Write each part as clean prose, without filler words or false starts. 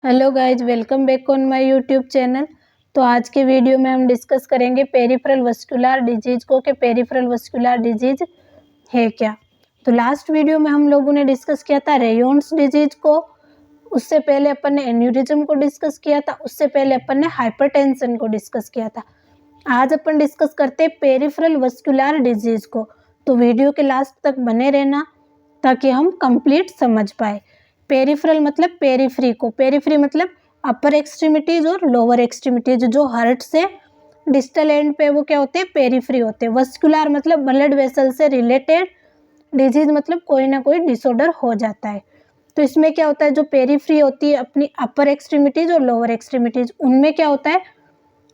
Hello guys, welcome back on my YouTube channel. तो आज के वीडियो में हम डिस्कस करेंगे पेरिफेरल वस्कुलर डिजीज को कि पेरिफेरल वस्कुलर डिजीज है क्या। तो लास्ट वीडियो में हम लोगों ने डिस्कस किया था रेयोन्स डिजीज को, उससे पहले अपन ने एन्यूरिज्म को डिस्कस किया था, उससे पहले अपन ने हाइपरटेंशन को डिस्कस किया था। आज अपन डिस्कस करते हैं पेरिफेरल वस्कुलर डिजीज को। तो वीडियो के लास्ट तक बने रहना ताकि हम कंप्लीट समझ पाए। पेरिफेरल मतलब पेरीफ्री को, पेरीफ्री मतलब अपर एक्सट्रीमिटीज और लोअर एक्सट्रीमिटीज जो हार्ट से डिस्टल एंड पे वो क्या होते हैं, पेरीफ्री होते हैं। वस्कुलर मतलब ब्लड वेसल से रिलेटेड, डिजीज मतलब कोई ना कोई डिसऑर्डर हो जाता है। तो इसमें क्या होता है, जो पेरीफ्री होती है अपनी अपर एक्सट्रीमिटीज और लोअर एक्सट्रीमिटीज, उनमें क्या होता है,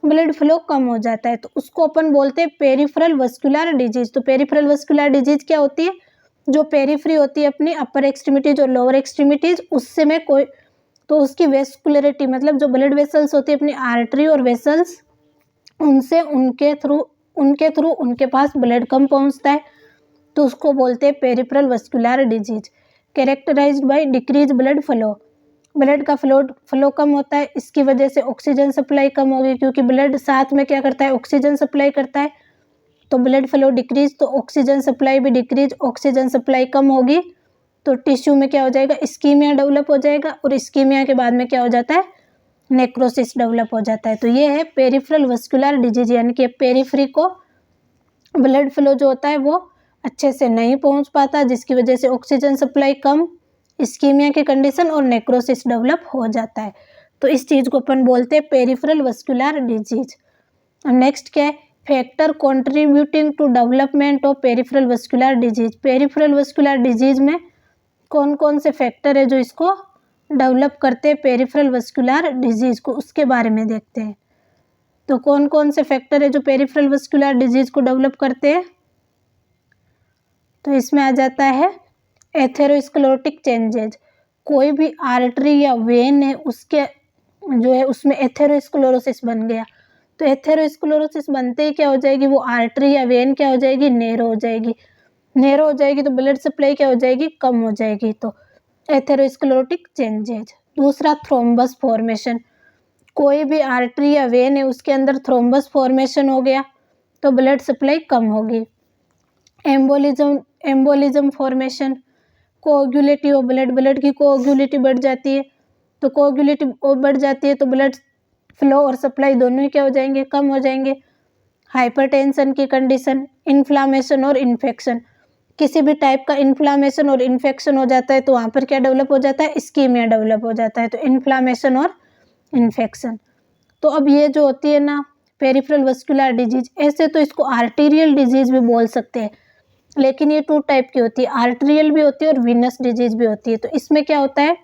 ब्लड फ्लो कम हो जाता है, तो उसको अपन बोलते हैं पेरिफेरल वस्कुलर डिजीज। तो पेरिफेरल वस्कुलर डिजीज क्या होती है, जो पेरीफ्री होती है अपनी अपर एक्सट्रीमिटीज और लोअर एक्सट्रीमिटीज, उससे में कोई तो उसकी वेस्कुलरिटी मतलब जो ब्लड वेसल्स होती है अपनी आर्टरी और वेसल्स, उनसे उनके थ्रू उनके पास ब्लड कम पहुंचता है, तो उसको बोलते हैं peripheral vascular disease. Characterized by decrease blood flow, blood का फ्लो कम होता है, इसकी वजह से ऑक्सीजन सप्लाई कम होगी, क्योंकि ब्लड साथ में क्या करता है, ऑक्सीजन सप्लाई करता है। तो ब्लड फ्लो डिक्रीज तो ऑक्सीजन सप्लाई भी डिक्रीज, ऑक्सीजन सप्लाई कम होगी तो टिश्यू में क्या हो जाएगा, इस्कीमिया डेवलप हो जाएगा, और इस्कीमिया के बाद में क्या हो जाता है, नेक्रोसिस डेवलप हो जाता है। तो ये है पेरिफेरल वस्कुलर डिजीज, यानी कि पेरीफ्री को ब्लड फ्लो जो होता है वो अच्छे से नहीं पहुंच पाता, जिसकी वजह से ऑक्सीजन सप्लाई कम, इस्कीमिया की कंडीशन और नेक्रोसिस डेवलप हो जाता है। तो इस चीज़ को अपन बोलते हैं पेरिफेरल वस्कुलर डिजीज। अब नेक्स्ट क्या है, factor contributing to development of peripheral vascular disease. Peripheral vascular disease में कौन कौन से फैक्टर है जो इसको डेवलप करते हैं पेरिफेरल वस्कुलर डिजीज को, उसके बारे में देखते हैं। तो कौन कौन से फैक्टर है जो पेरिफेरल वस्कुलर डिजीज को डेवलप करते हैं, तो इसमें आ जाता है एथेरोस्क्लेरोटिक चेंजेज। कोई भी आर्टरी या वेन है उसके जो है उसमें एथेरोस्क्लेरोसिस बन गया, तो एथेरोस्क्लेरोसिस बनते ही क्या हो जाएगी, वो आर्टरी या वेन क्या हो जाएगी, नैरो हो जाएगी। नैरो हो जाएगी तो ब्लड सप्लाई क्या हो जाएगी, कम हो जाएगी, तो एथेरोस्क्लेरोटिक चेंजेज। दूसरा थ्रोम्बस फॉर्मेशन, कोई भी आर्टरी या वेन है उसके अंदर थ्रोम्बस फॉर्मेशन हो गया तो ब्लड सप्लाई कम होगी। Embolism formation, coagulative of blood, blood की कोगुलेटी बढ़ जाती है, तो कोगुलेटी बढ़ जाती है तो ब्लड फ्लो और सप्लाई दोनों ही क्या हो जाएंगे, कम हो जाएंगे। हाइपरटेंशन की कंडीशन, इन्फ्लामेशन और इन्फेक्शन, किसी भी टाइप का इन्फ्लामेशन और इन्फेक्शन हो जाता है तो वहाँ पर क्या डेवलप हो जाता है, इस्कीमिया डेवलप हो जाता है। तो इन्फ्लामेशन और इन्फेक्शन। तो अब ये जो होती है ना पेरिफेरल वस्कुलर डिजीज, ऐसे तो इसको आर्टीरियल डिजीज भी बोल सकते हैं, लेकिन ये टू टाइप की होती है, आर्टरियल भी होती है और वीनस डिजीज भी होती है। तो इसमें क्या होता है,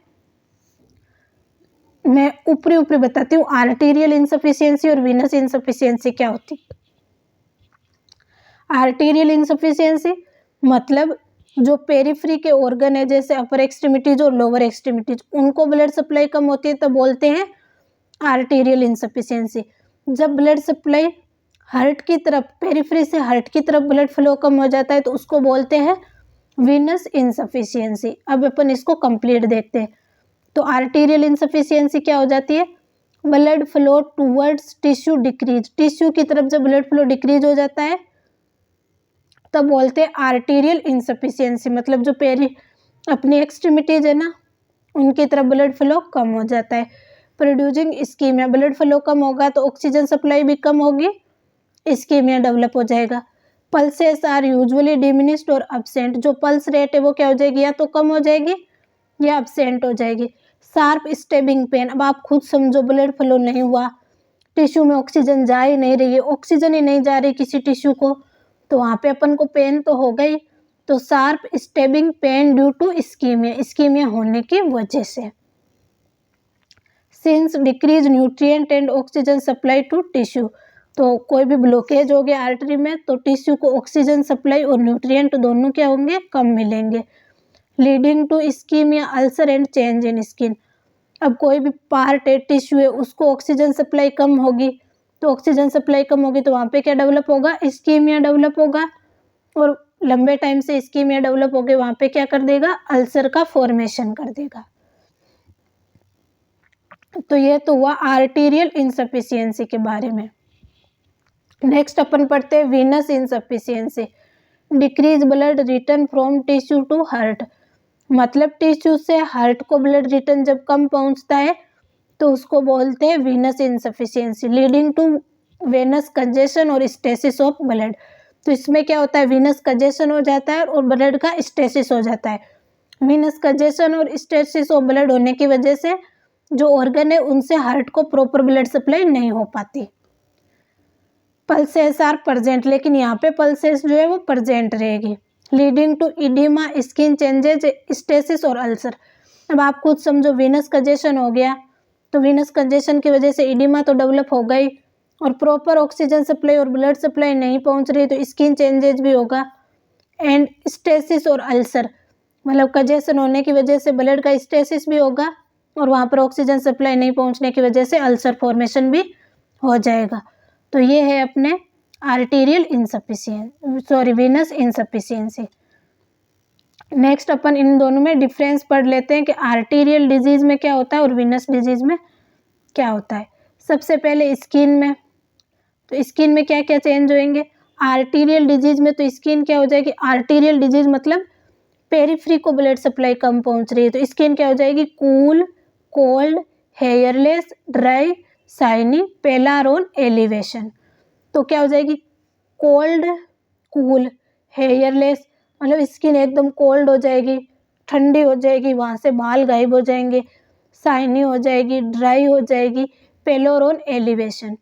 मैं ऊपरी ऊपरी बताती हूँ, आर्टीरियल इनसफिशियंसी और वीनस इनसफिशियंसी क्या होती है। आर्टीरियल इनसफिशियंसी मतलब जो पेरिफ्री के ऑर्गन है जैसे अपर एक्सट्रीमिटीज और लोअर एक्सट्रीमिटीज, उनको ब्लड सप्लाई कम होती है तो बोलते हैं आर्टीरियल इनसफिशियंसी। जब ब्लड सप्लाई हार्ट की तरफ, पेरिफ्री से हार्ट की तरफ ब्लड फ्लो कम हो जाता है तो उसको बोलते हैं वीनस इनसफिशियंसी। अब अपन इसको कंप्लीट देखते हैं। तो आर्टीरियल इनसफिशियंसी क्या हो जाती है, blood flow towards tissue decrease, tissue की तरफ जब ब्लड फ्लो डिक्रीज हो जाता है तब बोलते हैं आर्टीरियल इनसफिशियंसी, मतलब जो पेरी अपनी एक्सट्रीमिटीज है ना उनकी तरफ ब्लड फ्लो कम हो जाता है। प्रोड्यूसिंग इस्कीमिया, ब्लड फ्लो कम होगा तो ऑक्सीजन सप्लाई भी कम होगी, इस्कीमिया डेवलप हो जाएगा। पल्सेस आर यूजुअली डिमिनिश्ड और अब्सेंट, जो पल्स रेट है वो क्या हो जाएगी, या तो कम हो जाएगी या अब्सेंट हो जाएगी। शार्प स्टेबिंग पेन, अब आप खुद समझो ब्लड फ्लो नहीं हुआ, टिश्यू में ऑक्सीजन जा ही नहीं रही है, ऑक्सीजन ही नहीं जा रही किसी टिश्यू को, तो वहाँ पे अपन को पेन तो हो गई। तो sharp stabbing pain due to ischaemia, ischaemia होने की वजह से। Since decrease nutrient and oxygen supply to tissue, तो कोई भी ब्लॉकेज हो गया आर्टरी में तो टिश्यू को ऑक्सीजन सप्लाई और न्यूट्रिएंट दोनों क्या होंगे, कम मिलेंगे, leading to ischaemia, ulcer and change in skin. अब कोई भी पार्ट है, टिश्यू है, उसको ऑक्सीजन सप्लाई कम होगी, तो ऑक्सीजन सप्लाई कम होगी तो वहाँ पे क्या डेवलप होगा, इस्कीमिया डेवलप होगा, और लंबे टाइम से इस्कीमिया डेवलप हो गए वहाँ पे क्या कर देगा, अल्सर का फॉर्मेशन कर देगा। तो ये तो हुआ आर्टीरियल इनसफिशियंसी के बारे में। नेक्स्ट अपन पढ़ते हैं venous insufficiency, decrease blood return from tissue to heart. मतलब टिश्यू से हार्ट को ब्लड रिटर्न जब कम पहुंचता है तो उसको बोलते हैं venous insufficiency, leading to venous congestion और स्टेसिस ऑफ ब्लड। तो इसमें क्या होता है, वीनस कंजेशन हो जाता है और ब्लड का स्टेसिस हो जाता है। वीनस कंजेशन और स्टेसिस ऑफ ब्लड होने की वजह से जो ऑर्गन है उनसे हार्ट को प्रॉपर ब्लड सप्लाई नहीं हो पाती। पल्सेस आर प्रेजेंट, लेकिन यहाँ पे पल्सेस जो है वो प्रेजेंट रहेगी, leading to oedema, skin changes, stasis और अल्सर। अब आप खुद समझो, वीनस कंजेशन हो गया तो वीनस कंजेशन की वजह से इडिमा तो डेवलप हो गई और प्रॉपर ऑक्सीजन सप्लाई और ब्लड सप्लाई नहीं पहुंच रही तो स्किन चेंजेज भी होगा, एंड स्टेसिस और अल्सर, मतलब कंजेशन होने की वजह से ब्लड का स्टेसिस भी होगा और वहाँ पर ऑक्सीजन सप्लाई नहीं पहुँचने की वजह से अल्सर फॉर्मेशन भी हो जाएगा। तो ये है अपने आर्टीरियल वीनस इनसफिशियंसी। नेक्स्ट अपन इन दोनों में डिफरेंस पढ़ लेते हैं कि आर्टीरियल डिजीज में क्या होता है और वीनस डिजीज में क्या होता है। सबसे पहले स्किन में, तो स्किन में क्या क्या चेंज होंगे। आर्टीरियल डिजीज में तो स्किन क्या हो जाएगी, आर्टीरियल डिजीज मतलब पेरिफ्री को ब्लड सप्लाई कम पहुंच रही है तो स्किन क्या हो जाएगी, cool, cold, hairless, dry, shiny, paler on elevation. तो क्या हो जाएगी, कोल्ड, कूल, हेयरलेस, मतलब स्किन एकदम कोल्ड हो जाएगी, ठंडी हो जाएगी, वहाँ से बाल गायब हो जाएंगे, शाइनी हो जाएगी, ड्राई हो जाएगी, पेलर ऑन एलिवेशन।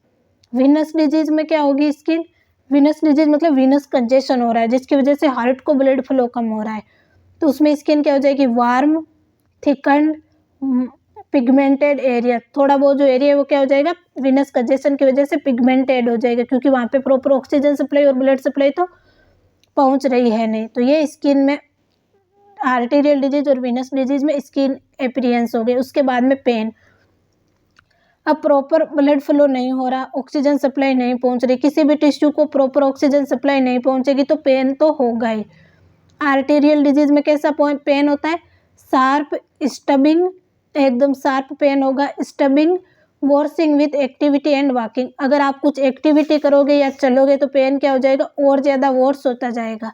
वीनस डिजीज में क्या होगी स्किन, वीनस डिजीज मतलब वीनस कंजेशन हो रहा है जिसकी वजह से हार्ट को ब्लड फ्लो कम हो रहा है तो उसमें स्किन क्या हो जाएगी, वार्म, थिकन्ड, पिगमेंटेड एरिया, थोड़ा बहुत जो एरिया है वो क्या हो जाएगा, वीनस कंजेशन की वजह से पिगमेंटेड हो जाएगा क्योंकि वहाँ पे प्रॉपर ऑक्सीजन सप्लाई और ब्लड सप्लाई तो पहुँच रही है नहीं। तो ये स्किन में आर्टीरियल डिजीज और वीनस डिजीज में स्किन अपीयरेंस हो गई। उसके बाद में पेन, अब प्रॉपर ब्लड फ्लो नहीं हो रहा, ऑक्सीजन सप्लाई नहीं पहुँच रही, किसी भी टिश्यू को प्रॉपर ऑक्सीजन सप्लाई नहीं पहुँचेगी तो पेन तो होगा ही। आर्टीरियल डिजीज में कैसा पेन होता है, शार्प, स्टबिंग, एकदम शार्प पेन होगा, स्टबिंग, वॉर्सिंग विथ एक्टिविटी एंड वॉकिंग, अगर आप कुछ एक्टिविटी करोगे या चलोगे तो पेन क्या हो जाएगा, और ज़्यादा वॉर्स होता जाएगा।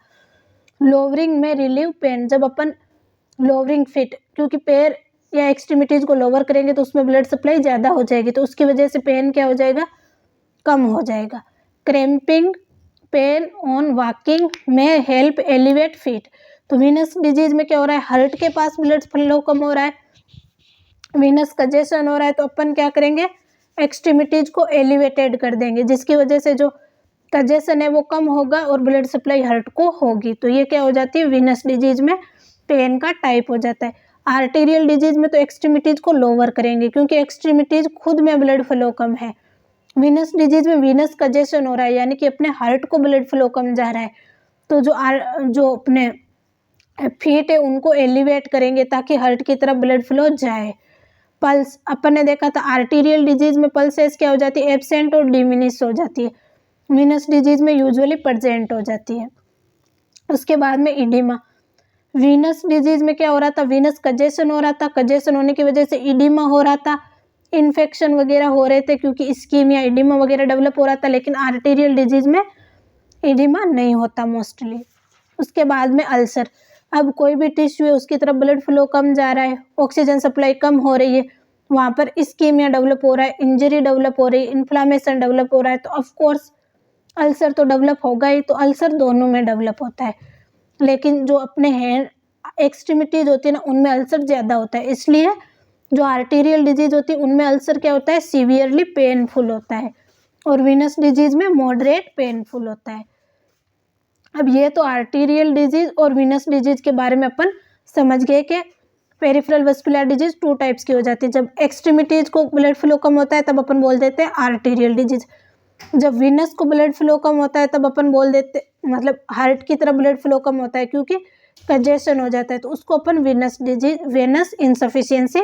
लोअरिंग में रिलीव पेन, जब अपन लोअरिंग फिट, क्योंकि पैर या एक्सट्रीमिटीज़ को लोअर करेंगे तो उसमें ब्लड सप्लाई ज़्यादा हो जाएगी तो उसकी वजह से पेन क्या हो जाएगा, कम हो जाएगा। क्रैम्पिंग, पेन ऑन वॉकिंग में हेल्प एलिवेट फीट, तो वीनस डिजीज में क्या हो रहा है, हार्ट के पास ब्लड फ्लो कम हो रहा है, वीनस कंजेशन हो रहा है तो अपन क्या करेंगे, एक्सट्रीमिटीज को एलिवेटेड कर देंगे जिसकी वजह से जो कंजेशन है वो कम होगा और ब्लड सप्लाई हार्ट को होगी। तो ये क्या हो जाती है, वीनस डिजीज में पेन का टाइप हो जाता है। आर्टीरियल डिजीज में तो एक्सट्रीमिटीज को लोअर करेंगे क्योंकि एक्सट्रीमिटीज खुद में ब्लड फ्लो कम है। वीनस डिजीज में वीनस कंजेशन हो रहा है यानी कि अपने हार्ट को ब्लड फ्लो कम जा रहा है तो जो अपने फीट है उनको एलिवेट करेंगे ताकि हार्ट की तरफ ब्लड फ्लो जाए। पल्स, अपन ने देखा था आर्टीरियल डिजीज में पल्सेस क्या हो जाती है, एब्सेंट और डिमिनिश हो जाती है, वीनस डिजीज में यूजुअली प्रेजेंट हो जाती है। उसके बाद में इडिमा, वीनस डिजीज में क्या हो रहा था, वीनस कंजेशन हो रहा था, कंजेशन होने की वजह से इडिमा हो रहा था, इन्फेक्शन वगैरह हो रहे थे क्योंकि इस्कीम या इडिमा वगैरह डेवलप हो रहा था, लेकिन आर्टीरियल डिजीज में इडिमा नहीं होता मोस्टली। उसके बाद में अल्सर, अब कोई भी टिश्यू है उसकी तरफ ब्लड फ्लो कम जा रहा है, ऑक्सीजन सप्लाई कम हो रही है, वहाँ पर इस्कीमिया डेवलप हो रहा है, इंजरी डेवलप हो रही है, इन्फ्लामेशन डेवलप हो रहा है तो ऑफकोर्स अल्सर तो डेवलप होगा ही। तो अल्सर दोनों में डेवलप होता है लेकिन जो अपने हैंड एक्सट्रीमिटीज होती है ना उनमें अल्सर ज़्यादा होता है, इसलिए जो आर्टीरियल डिजीज होती है उनमें अल्सर क्या होता है, सीवियरली पेनफुल होता है और वीनस डिजीज में मॉडरेट पेनफुल होता है। अब ये तो आर्टीरियल डिजीज और वीनस डिजीज के बारे में अपन समझ गए कि पेरिफेरल वस्कुलर डिजीज 2 टाइप्स की हो जाती है, जब एक्सट्रीमिटीज को ब्लड फ्लो कम होता है तब अपन बोल देते हैं आर्टीरियल डिजीज, जब वीनस को ब्लड फ्लो कम होता है तब अपन बोल देते मतलब हार्ट की तरफ ब्लड फ्लो कम होता है क्योंकि कंजेशन हो जाता है तो उसको अपन वीनस डिजीज, वीनस इनसफिशियंसी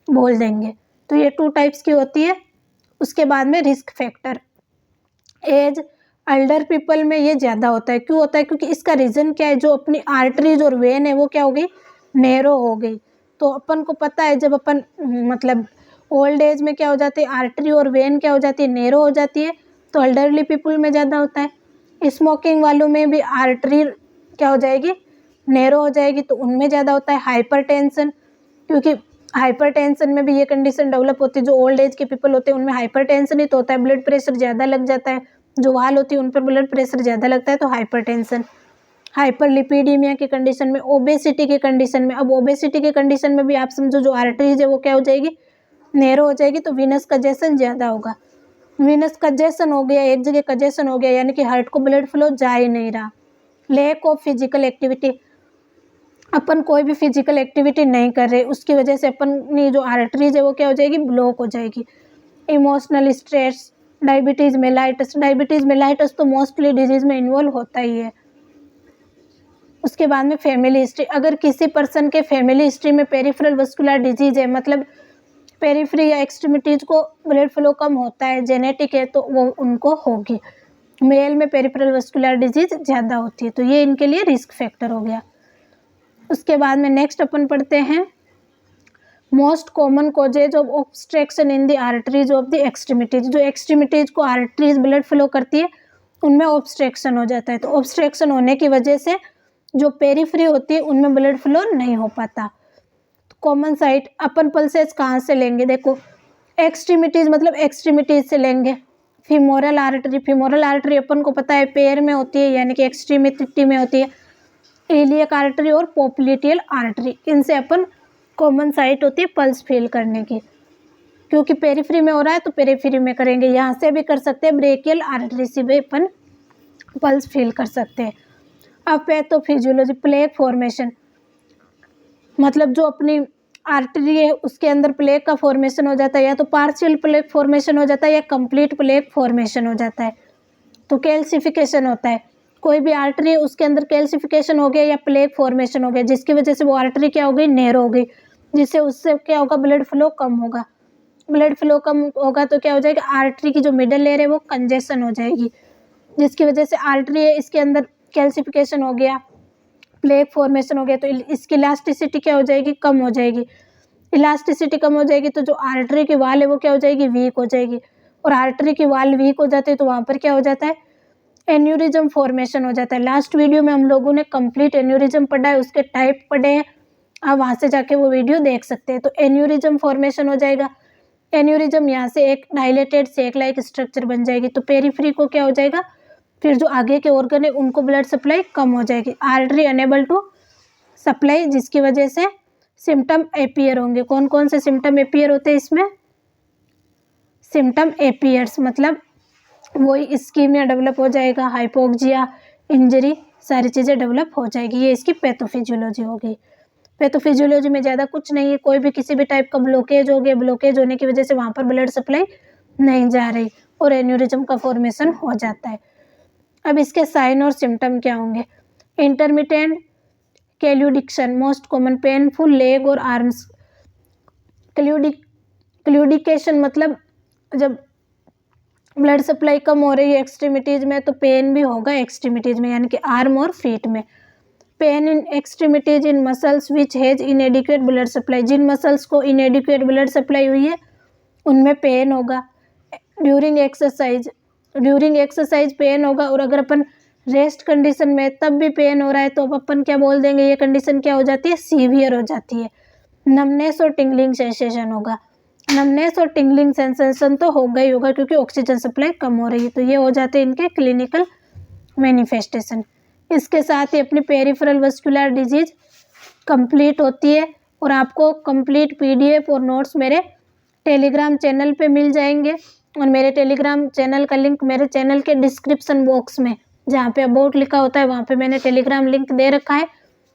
बोल देंगे। तो ये 2 टाइप्स की होती है। उसके बाद में risk factor, age, older people में ये ज़्यादा होता है, क्यों होता है, क्योंकि इसका रीज़न क्या है, जो अपनी आर्टरीज और वेन है वो क्या हो गई, नैरो हो गई। तो अपन को पता है जब अपन मतलब ओल्ड एज में क्या हो जाती है, आर्टरी और वेन क्या हो जाती है, नैरो हो जाती है, तो एल्डरली पीपल में ज़्यादा होता है। स्मोकिंग वालों में भी आर्टरी क्या हो जाएगी, नैरो हो जाएगी, तो उनमें ज़्यादा होता है। हाइपरटेंशन, क्योंकि हाइपरटेंशन में भी ये कंडीशन डेवलप होती है, जो ओल्ड एज के पीपल होते हैं उनमें हाइपरटेंशन ही तो होता है, ब्लड प्रेशर ज़्यादा लग जाता है, जो वाल होती है उन पर ब्लड प्रेशर ज़्यादा लगता है, तो हाइपरटेंशन। हाइपरलिपिडीमिया की कंडीशन में, ओबेसिटी की कंडीशन में, अब ओबेसिटी की कंडीशन में भी आप समझो जो आर्टरीज है वो क्या हो जाएगी, नैरो हो जाएगी, तो वीनस कंजेशन ज़्यादा होगा। वीनस कंजेशन हो गया, एक जगह कंजेशन हो गया, यानी कि हार्ट को ब्लड फ्लो जा ही नहीं रहा। लैक ऑफ फिजिकल एक्टिविटी, अपन कोई भी फिजिकल एक्टिविटी नहीं कर रहे, उसकी वजह से अपनी जो आर्टरीज है वो क्या हो जाएगी, ब्लॉक हो जाएगी। Emotional stress, diabetes mellitus, diabetes mellitus तो मोस्टली डिजीज़ में इन्वॉल्व होता ही है। उसके बाद में फैमिली हिस्ट्री, अगर किसी पर्सन के फैमिली हिस्ट्री में पेरिफेरल वस्कुलर डिजीज़ है, मतलब पेरिफेरी या एक्सट्रीमिटीज़ को ब्लड फ्लो कम होता है, जेनेटिक है, तो वो उनको होगी। मेल में पेरिफेरल वस्कुलर डिजीज़ ज़्यादा होती है, तो ये इनके लिए रिस्क फैक्टर हो गया। उसके बाद में नेक्स्ट अपन पढ़ते हैं most common causes of obstruction in the arteries of the extremities. जो एक्सट्रीमिटीज को आर्टरीज ब्लड फ्लो करती है उनमें ऑब्स्ट्रक्शन हो जाता है, तो ऑब्स्ट्रक्शन होने की वजह से जो पेरिफेरी होती है उनमें ब्लड फ्लो नहीं हो पाता। कॉमन साइट अपन पल्सेस कहाँ से लेंगे, देखो एक्सट्रीमिटीज मतलब एक्सट्रीमिटीज से लेंगे। फीमोरल आर्टरी, फीमोरल आर्टरी अपन को पता है पैर में होती है, यानी कि एक्सट्रीमिटी में होती है। इलियक आर्टरी और पोप्लिटियल आर्टरी, इनसे अपन कॉमन साइट होती है पल्स फील करने की, क्योंकि पेरिफेरी में हो रहा है तो पेरिफेरी में करेंगे। यहाँ से भी कर सकते हैं, ब्रेकियल आर्टरी से भी अपन पल्स फील कर सकते हैं। अब पैथोफिजियोलॉजी, प्लेक फॉर्मेशन, मतलब जो अपनी आर्टरी है उसके अंदर प्लेक का फॉर्मेशन हो जाता है, या तो पार्शियल प्लेक फॉर्मेशन हो जाता है या कंप्लीट प्लेक फॉर्मेशन हो जाता है। तो कैल्सिफिकेशन होता है, कोई भी आर्टरी है उसके अंदर कैल्सिफिकेशन हो गया या प्लेक फॉर्मेशन हो गया, जिसकी वजह से वो आर्टरी क्या हो गई, नैरो हो गई, जिससे उससे क्या होगा, ब्लड फ्लो कम होगा। ब्लड फ्लो कम होगा तो क्या हो जाएगा, आर्टरी की जो मिडल लेयर है वो कंजेशन हो जाएगी, जिसकी वजह से आर्टरी है इसके अंदर कैल्सिफिकेशन हो गया, प्लेक फॉर्मेशन हो गया, तो इसकी इलास्टिसिटी क्या हो जाएगी, कम हो जाएगी। इलास्टिसिटी कम हो जाएगी तो जो आर्टरी की वाल है वो क्या हो जाएगी, वीक हो जाएगी, और आर्टरी की वाल वीक हो जाती है तो वहाँ पर क्या हो जाता है, एन्यूरिज्म फॉर्मेशन हो जाता है। लास्ट वीडियो में हम लोगों ने कंप्लीट एन्यूरिज्म पढ़ा है, उसके टाइप पढ़े हैं, आप वहाँ से जाके वो वीडियो देख सकते हैं। तो एन्यूरिज्म फॉर्मेशन हो जाएगा, एन्यूरिज्म यहाँ से एक डायलेटेड सेक लाइक स्ट्रक्चर बन जाएगी, तो पेरिफेरी को क्या हो जाएगा, फिर जो आगे के ऑर्गन है उनको ब्लड सप्लाई कम हो जाएगी, आर्टरी अनेबल टू सप्लाई, जिसकी वजह से सिम्टम अपीयर होंगे। कौन कौन से सिम्टम अपीयर होते हैं इसमें, सिम्टम अपीयर्स मतलब वही इस्कीमिया डेवलप हो जाएगा, हाइपोक्सिया, इंजरी, सारी चीज़ें डेवलप हो जाएगी। ये इसकी पैथोफिजियोलॉजी हो गई। पैथोफिजियोलॉजी में ज़्यादा कुछ नहीं है, कोई भी किसी भी टाइप का ब्लॉकेज हो गया, ब्लॉकेज होने की वजह से वहाँ पर ब्लड सप्लाई नहीं जा रही और एन्यूरिज्म का फॉर्मेशन हो जाता है। अब इसके साइन और सिम्टम क्या होंगे, intermittent claudication, most common painful leg और आर्म्स। क्लूडिकेशन मतलब जब ब्लड सप्लाई कम हो रही है एक्सट्रीमिटीज़ में तो पेन भी होगा एक्सट्रीमिटीज़ में, यानी कि आर्म और फीट में। Pain in extremities in muscles which has inadequate blood supply, जिन मसल्स को इनएडिक्वेट ब्लड सप्लाई हुई है उनमें पेन होगा। ड्यूरिंग एक्सरसाइज पेन होगा, और अगर अपन रेस्ट कंडीशन में तब भी पेन हो रहा है तो अपन क्या बोल देंगे, ये कंडीशन क्या हो जाती है, सीवियर हो जाती है। नमनेस और टिंगलिंग सेंसेशन होगा, नमनेस और टिंगलिंग सेंसेशन तो होगा ही होगा क्योंकि ऑक्सीजन सप्लाई कम हो रही है, तो ये हो जाते हैं इनके क्लिनिकल मैनिफेस्टेशन। इसके साथ ही अपनी पेरिफेरल वस्कुलर डिजीज कंप्लीट होती है, और आपको कंप्लीट पीडीएफ और नोट्स मेरे टेलीग्राम चैनल पे मिल जाएंगे, और मेरे टेलीग्राम चैनल का लिंक मेरे चैनल के डिस्क्रिप्शन बॉक्स में जहाँ पे अबाउट लिखा होता है वहाँ पे मैंने टेलीग्राम लिंक दे रखा है,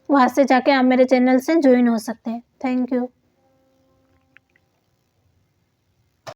वहाँ से जाके आप मेरे चैनल से ज्वाइन हो सकते हैं। Thank you.